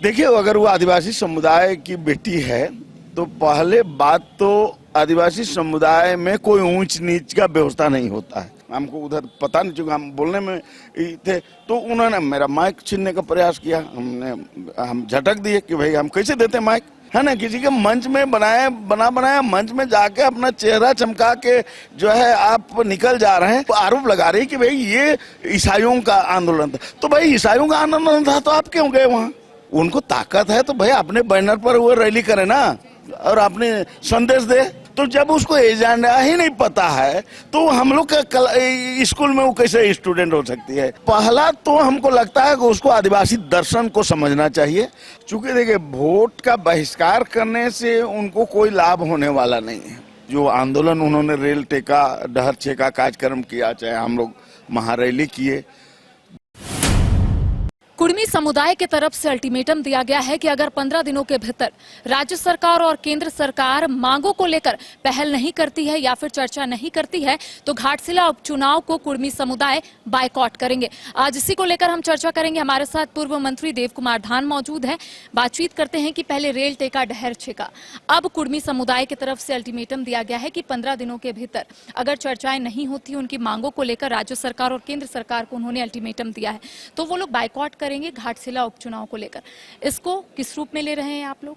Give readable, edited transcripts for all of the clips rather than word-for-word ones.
देखिए, अगर वो आदिवासी समुदाय की बेटी है तो पहले बात तो आदिवासी समुदाय में कोई ऊंच नीच का व्यवस्था नहीं होता है। हमको उधर पता नहीं, चूंकि हम बोलने में ही थे तो उन्होंने मेरा माइक छीनने का प्रयास किया। हम झटक दिए कि भाई हम कैसे देते माइक, है ना। किसी के मंच में बनाया मंच में जाके अपना चेहरा चमका के जो है आप निकल जा रहे हैं, तो आरोप लगा रही कि भाई ये ईसाइयों का आंदोलन था। तो भाई ईसाइयों का आंदोलन था तो आप क्यों गए वहां? उनको ताकत है तो भाई अपने बैनर पर वो रैली करे ना और अपने संदेश दे। तो जब उसको एजेंडा ही नहीं पता है तो हम लोग का स्कूल में वो कैसे स्टूडेंट हो सकती है? पहला तो हमको लगता है कि उसको आदिवासी दर्शन को समझना चाहिए। चूंकि देखिए, वोट का बहिष्कार करने से उनको कोई लाभ होने वाला नहीं है। जो आंदोलन उन्होंने रेल टेका, डहर छेका कार्यक्रम किया, चाहे हम लोग महारैली किए। कुर्मी समुदाय की तरफ से अल्टीमेटम दिया गया है कि अगर 15 दिनों के भीतर राज्य सरकार और केंद्र सरकार मांगों को लेकर पहल नहीं करती है या फिर चर्चा नहीं करती है तो घाटशिला उपचुनाव को कुर्मी समुदाय बायकॉट करेंगे। आज इसी को लेकर हम चर्चा करेंगे। हमारे साथ पूर्व मंत्री देव कुमार धान मौजूद है। बातचीत करते हैं कि पहले रेल टेका, डहर छेका, अब कुर्मी समुदाय की तरफ से अल्टीमेटम दिया गया है कि 15 दिनों के भीतर अगर चर्चाएं नहीं होती, उनकी मांगों को लेकर राज्य सरकार और केंद्र सरकार को उन्होंने अल्टीमेटम दिया है तो वो लोग बायकॉट करेंगे घाटशिला उपचुनाव को लेकर। इसको किस रूप में ले रहे हैं आप लोग?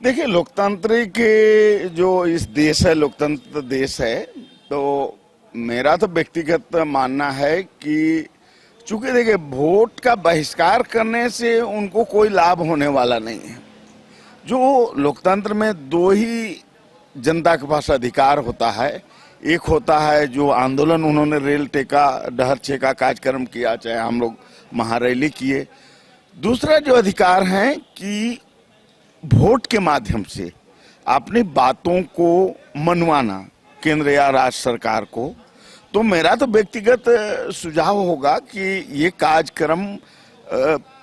देखिए, लोकतांत्रिक जो इस देश है, लोकतंत्र देश है, तो मेरा तो व्यक्तिगत मानना है कि चूंकि देखिए वोट का बहिष्कार करने से उनको कोई लाभ होने वाला नहीं है। जो लोकतंत्र में दो ही जनता के पास अधिकार होता है, एक होता है जो आंदोलन उन्होंने रेल टेका, डहर छेका कार्यक्रम किया, चाहे हम लोग महारैली किए। दूसरा जो अधिकार है कि वोट के माध्यम से अपनी बातों को मनवाना केंद्र या राज्य सरकार को। तो मेरा तो व्यक्तिगत सुझाव होगा कि ये कार्यक्रम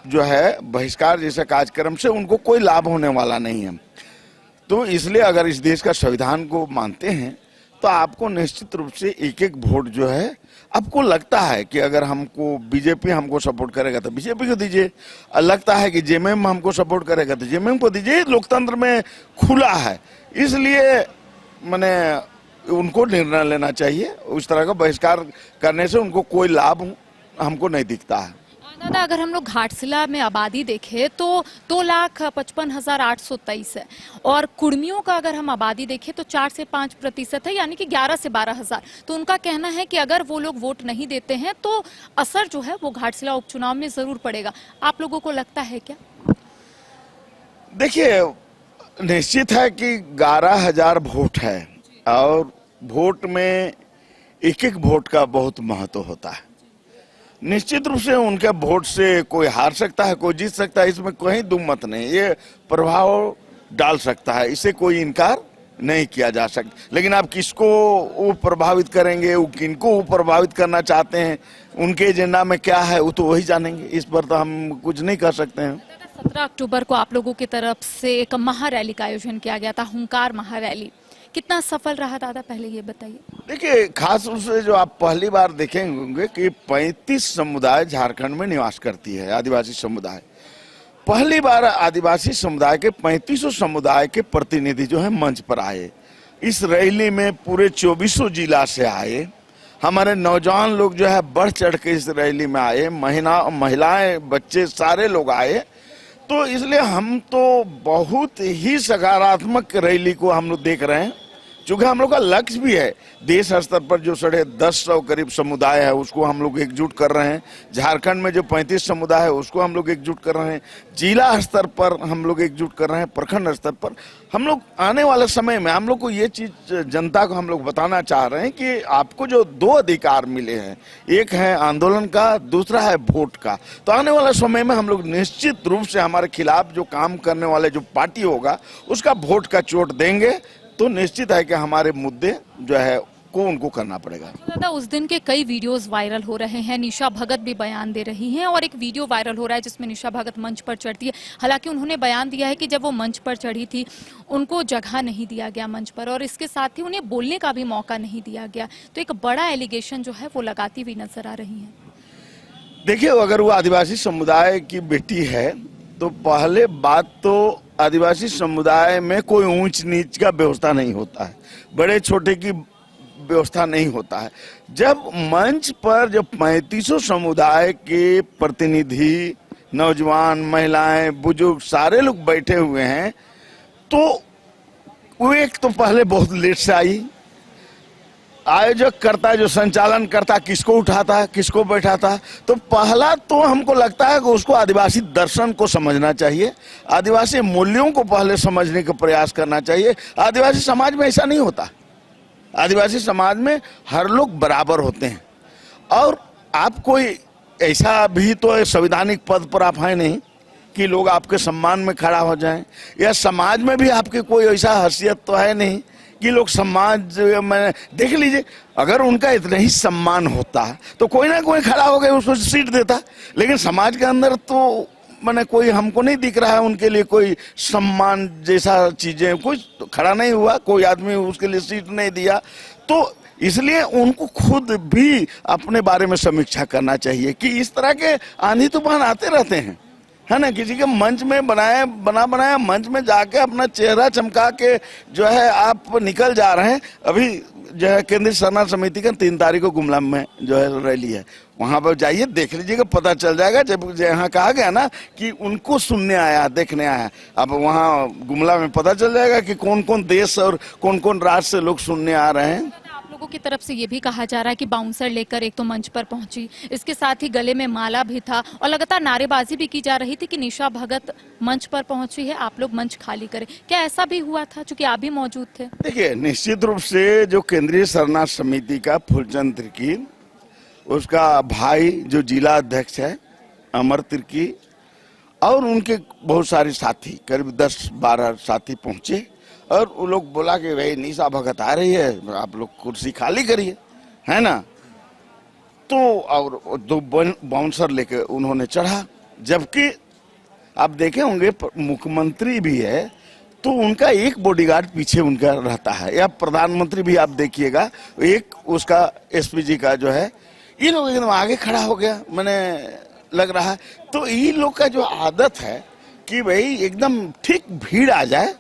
जो है बहिष्कार जैसा कार्यक्रम से उनको कोई लाभ होने वाला नहीं है। तो इसलिए अगर इस देश का संविधान को मानते हैं तो आपको निश्चित रूप से एक एक वोट जो है, आपको लगता है कि अगर हमको बीजेपी हमको सपोर्ट करेगा तो बीजेपी को दीजिए, लगता है कि जेएमएम हमको सपोर्ट करेगा तो जेएमएम को दीजिए। लोकतंत्र में खुला है, इसलिए मैंने उनको निर्णय लेना चाहिए। उस तरह का बहिष्कार करने से उनको कोई लाभ हमको नहीं दिखता है। दादा, अगर हम लोग घाटशिला में आबादी देखें तो 2,55,823 है और कुर्मियों का अगर हम आबादी देखें तो 4 से 5% है, यानी कि 11 से 12,000। तो उनका कहना है कि अगर वो लोग वोट नहीं देते हैं तो असर जो है वो घाटशिला उपचुनाव में जरूर पड़ेगा। आप लोगों को लगता है क्या? देखिए, निश्चित है कि 11,000 वोट है और वोट में एक एक वोट का बहुत महत्व होता है। निश्चित रूप से उनके वोट से कोई हार सकता है, कोई जीत सकता है, इसमें कोई दुमत नहीं। ये प्रभाव डाल सकता है, इसे कोई इनकार नहीं किया जा सकता। लेकिन आप किसको वो प्रभावित करेंगे, वो किनको वो प्रभावित करना चाहते हैं, उनके एजेंडा में क्या है, वो तो वही जानेंगे। इस पर तो हम कुछ नहीं कर सकते हैं। 17 अक्टूबर को आप लोगों की तरफ से एक महारैली का आयोजन किया गया था, हुंकार महारैली, कितना सफल रहा दादा, पहले ये बताइए। देखिए, खास रूप से जो आप पहली बार देखेंगे कि 35 समुदाय झारखंड में निवास करती है, आदिवासी समुदाय। पहली बार आदिवासी समुदाय के 35 समुदाय के प्रतिनिधि जो है मंच पर आए। इस रैली में पूरे 24 जिला से आए। हमारे नौजवान लोग जो है बढ़ चढ़ के इस रैली में आए, महिलाएं, बच्चे, सारे लोग आए। तो इसलिए हम तो बहुत ही सकारात्मक रैली को हम लोग देख रहे हैं। चूंकि हम लोग का लक्ष्य भी है, देश स्तर पर जो 150 करीब समुदाय है उसको हम लोग एकजुट कर रहे हैं। झारखंड में जो 35 समुदाय है उसको हम लोग एकजुट कर रहे हैं। जिला स्तर पर हम लोग एकजुट कर रहे हैं, प्रखंड स्तर पर हम लोग आने वाले समय में हम लोग को ये चीज जनता को हम लोग बताना चाह रहे हैं कि आपको जो 2 अधिकार मिले हैं, एक है आंदोलन का, दूसरा है वोट का। तो आने वाले समय में हम लोग निश्चित रूप से हमारे खिलाफ जो काम करने वाले जो पार्टी होगा उसका वोट का चोट देंगे। तो निश्चित है कि हमारे मुद्दे जो है को उनको करना पड़ेगा। दादा, उस दिन के कई वीडियोस वायरल हो रहे हैं, निशा भगत भी बयान दे रही हैं और एक वीडियो वायरल हो रहा है जिसमें निशा भगत मंच पर चढ़ती है। हालांकि उन्होंने बयान दिया है कि जब वो मंच पर चढ़ी थी उनको जगह नहीं दिया गया मंच पर और इसके साथ ही उन्हें बोलने का भी मौका नहीं दिया गया। तो एक बड़ा एलिगेशन जो है वो लगाती हुई नजर आ रही है। देखिए, अगर वो आदिवासी समुदाय की बेटी है तो पहले बात तो आदिवासी समुदाय में कोई ऊंच नीच का व्यवस्था नहीं होता है, बड़े छोटे की व्यवस्था नहीं होता है। जब मंच पर जब 3500 समुदाय के प्रतिनिधि, नौजवान, महिलाएं, बुजुर्ग सारे लोग बैठे हुए हैं, तो वो एक तो पहले बहुत लेट से आई, आयोजक करता, जो संचालन करता, किसको उठाता, किसको बैठाता, तो पहला तो हमको लगता है कि उसको आदिवासी दर्शन को समझना चाहिए, आदिवासी मूल्यों को पहले समझने का प्रयास करना चाहिए। आदिवासी समाज में ऐसा नहीं होता, आदिवासी समाज में हर लोग बराबर होते हैं, और आप कोई ऐसा भी तो संवैधानिक पद पर आप हैं नहीं कि लोग आपके सम्मान में खड़ा हो जाएं, या समाज में भी आपकी कोई ऐसा हैसियत तो है नहीं कि लोग समाज में, देख लीजिए, अगर उनका इतना ही सम्मान होता तो कोई ना कोई खड़ा हो गया उसको सीट देता, लेकिन समाज के अंदर तो मैंने कोई हमको नहीं दिख रहा है उनके लिए कोई सम्मान जैसा चीजें, कुछ तो खड़ा नहीं हुआ, कोई आदमी उसके लिए सीट नहीं दिया। तो इसलिए उनको खुद भी अपने बारे में समीक्षा करना चाहिए कि इस तरह के आंधी तूफान आते रहते हैं, है ना। किसी के मंच में बनाया मंच में जाके अपना चेहरा चमका के जो है आप निकल जा रहे हैं। अभी जो है केंद्रीय शरणार्थ समिति का 3 तारीख को गुमला में जो है रैली है, वहां पर जाइए, देख लीजिएगा, पता चल जाएगा। जब यहाँ कहा गया ना कि उनको सुनने आया, देखने आया, अब वहाँ गुमला में पता चल जाएगा कि कौन कौन देश और कौन कौन राज्य से लोग सुनने आ रहे हैं। लोगों की तरफ से ये भी कहा जा रहा है कि बाउंसर लेकर एक तो मंच पर पहुंची, इसके साथ ही गले में माला भी था, और लगातार नारेबाजी भी की जा रही थी कि निशा भगत मंच पर पहुंची है, आप लोग मंच खाली करें। क्या ऐसा भी हुआ था, चूंकि आप भी मौजूद थे? देखिए, निश्चित रूप से जो केंद्रीय शरणार्थ समिति का फूलचंद तिर्की, उसका भाई जो जिला अध्यक्ष है अमर तिर्की, और उनके बहुत सारे साथी, करीब 10-12 साथी पहुंचे, और वो लोग बोला कि भाई निशा भगत आ रही है, आप लोग कुर्सी खाली करिए, है ना। तो और 2 बाउंसर लेके उन्होंने चढ़ा, जबकि आप देखे होंगे मुख्यमंत्री भी है तो उनका एक बॉडीगार्ड पीछे उनका रहता है, या प्रधानमंत्री भी आप देखिएगा, एक उसका एसपीजी का जो है, ये लोग एकदम आगे खड़ा हो गया, मैंने लग रहा है। तो ये लोग का जो आदत है कि भाई एकदम ठीक भीड़ आ जाए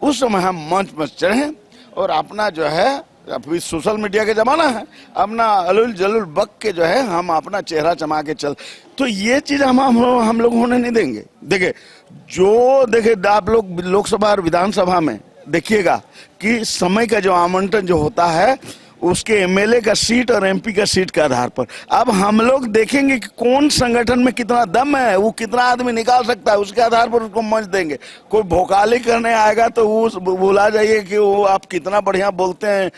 उस समय हम मंच पर चढ़े और अपना जो है, अभी सोशल मीडिया का जमाना है, अपना अलुल जलुल बक के जो है हम अपना चेहरा चमा के चल, तो ये चीज हम लोग होने नहीं देंगे। देखिए आप लोग लोकसभा और विधानसभा में देखिएगा कि समय का जो आवंटन जो होता है उसके एमएलए का सीट और एमपी का सीट के आधार पर, अब हम लोग देखेंगे कि कौन संगठन में कितना दम है, वो कितना आदमी निकाल सकता है, उसके आधार पर उसको मंच देंगे। कोई भोकाली करने आएगा तो वो बोला जाइए कि वो आप कितना बढ़िया बोलते हैं,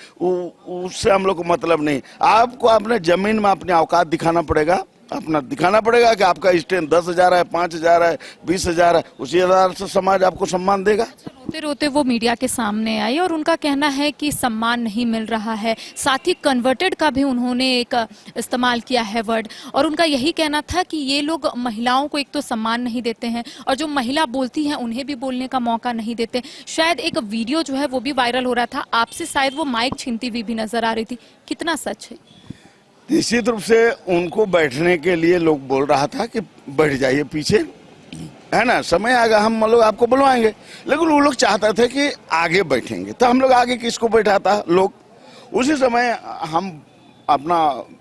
उससे हम लोग को मतलब नहीं। आपको अपने जमीन में अपनी औकात दिखाना पड़ेगा, अपना दिखाना पड़ेगा कि आपका स्टैंड 10,000 है, 5,000 है, 20,000 है, उसी आधार से समाज आपको सम्मान देगा। रोते रोते वो मीडिया के सामने आई और उनका कहना है कि सम्मान नहीं मिल रहा है, साथ ही कन्वर्टेड का भी उन्होंने एक इस्तेमाल किया है वर्ड, और उनका यही कहना था कि ये लोग महिलाओं को एक तो सम्मान नहीं देते हैं, और जो महिला बोलती हैं उन्हें भी बोलने का मौका नहीं देते। शायद एक वीडियो जो है वो भी वायरल हो रहा था, आपसे शायद वो माइक छीनती हुई भी नजर आ रही थी, कितना सच है? निश्चित रूप से उनको बैठने के लिए लोग बोल रहा था कि बैठ जाइए पीछे, है ना, समय आएगा हम लोग आपको बुलवाएंगे, लेकिन वो लोग चाहते थे कि आगे बैठेंगे, तो हम लोग आगे किसको बैठाता लोग। उसी समय हम अपना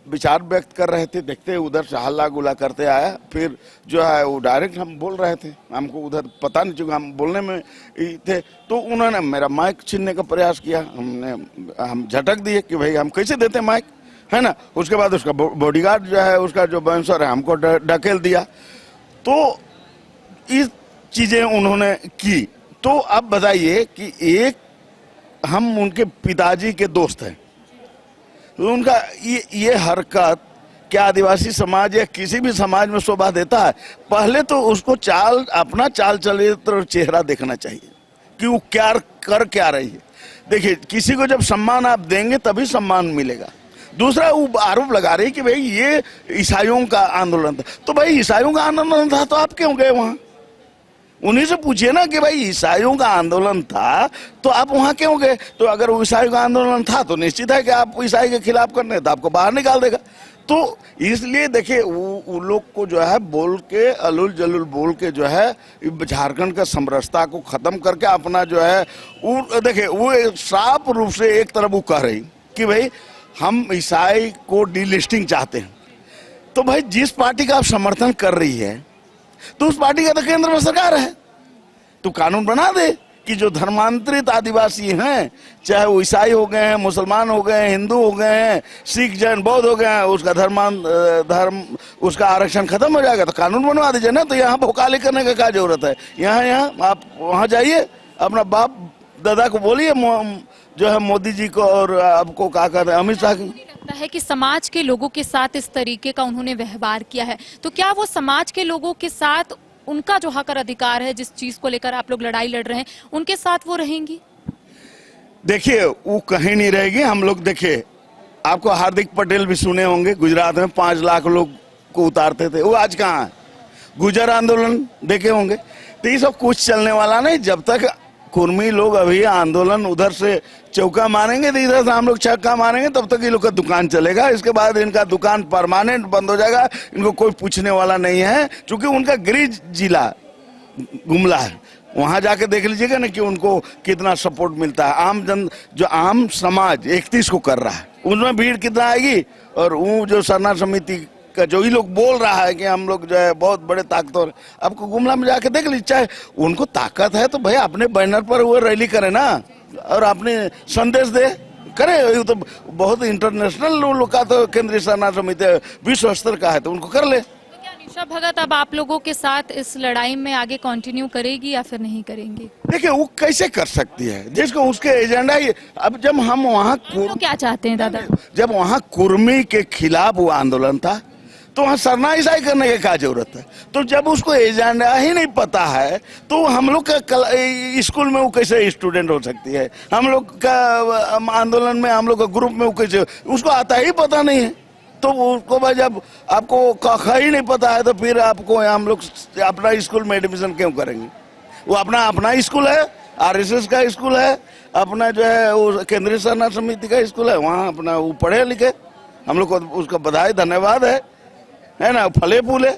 विचार व्यक्त कर रहे थे, देखते उधर से हल्ला गुला करते आया, फिर जो है वो डायरेक्ट हम बोल रहे थे, हमको उधर पता नहीं चुका, हम बोलने में ही थे, तो उन्होंने मेरा माइक छीनने का प्रयास किया, हम झटक दिए कि भाई हम कैसे देते माइक, है ना। उसके बाद उसका बॉडीगार्ड जो है, उसका जो बाउंसर है, हमको ढकेल दिया। तो इस चीजें उन्होंने की। तो अब बताइए कि एक हम उनके पिताजी के दोस्त हैं, तो उनका ये हरकत क्या आदिवासी समाज या किसी भी समाज में शोभा देता है? पहले तो उसको अपना चाल चरित्र और चेहरा देखना चाहिए कि वो क्या कर रही है। देखिए, किसी को जब सम्मान आप देंगे तभी सम्मान मिलेगा। दूसरा, वो आरोप लगा रही कि भाई ये ईसाइयों का आंदोलन था, तो भाई ईसाइयों का आंदोलन था तो आप क्यों गए वहां? उन्हीं से पूछिए ना कि भाई ईसाइयों का आंदोलन था तो आप वहां क्यों गए? तो अगर ईसाइयों का आंदोलन था तो निश्चित है कि आप ईसाई के खिलाफ करने तो आपको बाहर निकाल देगा। तो इसलिए देखिए वो लोग को जो है बोल के अलुल जलुल बोल के जो है झारखंड का समरसता को खत्म करके अपना जो है वो देखिए वो साफ रूप से एक तरफ वो कह रही कि भाई हम ईसाई को डीलिस्टिंग चाहते हैं। तो भाई जिस पार्टी का आप समर्थन कर रही है तो उस पार्टी का तो केंद्र में सरकार है, तो कानून बना दे कि जो धर्मांतरित आदिवासी हैं, चाहे वो ईसाई हो गए हैं, मुसलमान हो गए हैं, हिंदू हो गए हैं, सिख जैन बौद्ध हो गए हैं, उसका धर्म उसका आरक्षण खत्म हो जाएगा। तो कानून बनवा दीजिए ना। तो यहाँ भोकाली करने का क्या जरूरत है? यहाँ आप वहाँ जाइए, अपना बाप दादा को बोलिए जो है मोदी जी को और आपको क्या कहते हैं अमित शाह की। लगता है कि समाज के लोगों के साथ इस तरीके का उन्होंने व्यवहार किया है, तो क्या वो समाज के लोगों के साथ उनका जो हक और अधिकार है, जिस चीज को लेकर आप लोग लड़ाई लड़ रहे हैं, उनके साथ वो रहेंगी? देखिए वो कहीं नहीं रहेगी। हम लोग देखिए, आपको हार्दिक पटेल भी सुने होंगे, गुजरात में 5 लाख लोग को उतारते थे, वो आज कहाँ है? गुजर आंदोलन देखे होंगे। तो ये सब कुछ चलने वाला नहीं। जब तक कुर्मी लोग अभी आंदोलन उधर से चौका मारेंगे तो इधर से हम लोग छक्का मारेंगे, तब तक ये लोग का दुकान चलेगा। इसके बाद इनका दुकान परमानेंट बंद हो जाएगा, इनको कोई पूछने वाला नहीं है। क्योंकि उनका गृह जिला गुमला है, वहां जाके देख लीजिएगा ना कि उनको कितना सपोर्ट मिलता है। जो आम समाज 31 को कर रहा है, उनमें भीड़ कितना आएगी? और वो जो सरना समिति का जो ही लोग बोल रहा है कि हम लोग जो है बहुत बड़े ताकतवर, आपको गुमला में जाके देख लीजिए। चाहे उनको ताकत है तो भाई अपने बैनर पर वो रैली करे ना, और अपने संदेश दे करे। ये तो बहुत इंटरनेशनल लोग का तो केंद्रीय सरना समिति विश्व स्तर का है, तो उनको कर ले। तो क्या निशा भगत अब आप लोगों के साथ इस लड़ाई में आगे कंटिन्यू करेगी या फिर नहीं करेंगी? देखिए वो कैसे कर सकती है, जिसको उसके एजेंडा ही। अब जब हम वहाँ तो क्या चाहते हैं दादा? जब वहाँ कुर्मी के खिलाफ वो आंदोलन था तो वहाँ सरना ईसाई करने की क्या जरूरत है? तो जब उसको एजेंडा ही नहीं पता है तो हम लोग का स्कूल में वो कैसे स्टूडेंट हो सकती है? हम लोग का आंदोलन में हम लोग का ग्रुप में वो कैसे, उसको आता ही पता नहीं है। तो उसको भाई जब आपको क ही नहीं पता है तो फिर आपको हम लोग अपना स्कूल में एडमिशन क्यों करेंगे? वो अपना स्कूल है, RSS का स्कूल है, अपना जो है वो केंद्रीय सरना समिति का स्कूल है, वहाँ अपना वो पढ़े लिखे, हम लोग को उसका बधाई धन्यवाद है ना, फले फूले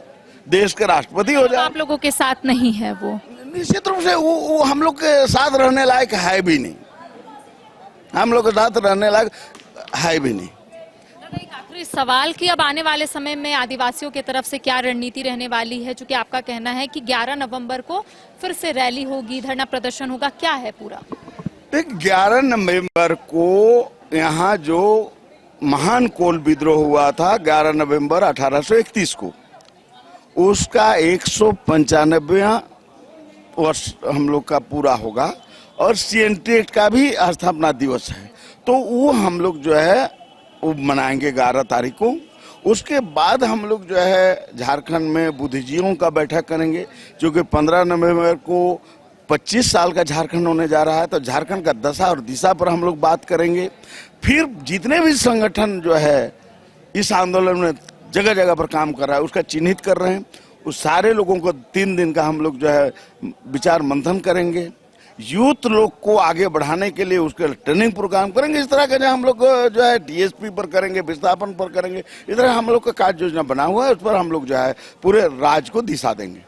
देश के राष्ट्रपति हो जाए। आप लोगों के साथ नहीं है वो? निश्चित रूप से वो हम लोग के साथ रहने लायक है भी नहीं, हम लोग के साथ रहने लायक है भी नहीं। एक आखिरी सवाल कि अब आने वाले समय में आदिवासियों की तरफ से क्या रणनीति रहने वाली है? चूंकि आपका कहना है कि 11 नवंबर को फिर से रैली होगी, धरना प्रदर्शन होगा, क्या है पूरा? 11 नवंबर को यहाँ जो महान कोल विद्रोह हुआ था 11 नवंबर 1831 को, उसका 195वां वर्ष हम लोग का पूरा होगा और CNTAT का भी स्थापना दिवस है। तो वो हम लोग जो है वो मनाएंगे 11 तारीख को। उसके बाद हम लोग जो है झारखंड में बुद्धिजीवियों का बैठक करेंगे, क्योंकि 15 नवंबर को 25 साल का झारखंड होने जा रहा है। तो झारखंड का दशा और दिशा पर हम लोग बात करेंगे। फिर जितने भी संगठन जो है इस आंदोलन में जगह जगह पर काम कर रहा है उसका चिन्हित कर रहे हैं, उस सारे लोगों को 3 दिन का हम लोग जो है विचार मंथन करेंगे। यूथ लोग को आगे बढ़ाने के लिए उसके ट्रेनिंग प्रोग्राम करेंगे। इस तरह का जो हम लोग जो है DSP पर करेंगे, विस्थापन पर करेंगे। इस तरह हम लोग का कार्य योजना बना हुआ है, उस पर हम लोग जो है पूरे राज्य को दिशा देंगे।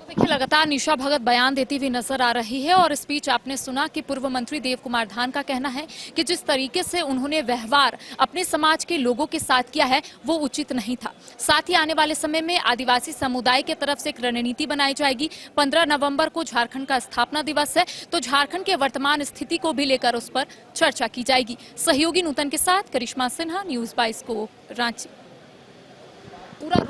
देखिए लगातार निशा भगत बयान देती हुई नजर आ रही है और स्पीच आपने सुना कि पूर्व मंत्री देव कुमार धान का कहना है कि जिस तरीके से उन्होंने व्यवहार अपने समाज के लोगों के साथ किया है वो उचित नहीं था। साथ ही आने वाले समय में आदिवासी समुदाय की तरफ से एक रणनीति बनाई जाएगी। 15 नवंबर को झारखंड का स्थापना दिवस है, तो झारखंड के वर्तमान स्थिति को भी लेकर उस पर चर्चा की जाएगी। सहयोगी नूतन के साथ करिश्मा सिन्हा, न्यूज़ 22 को रांची। पूरा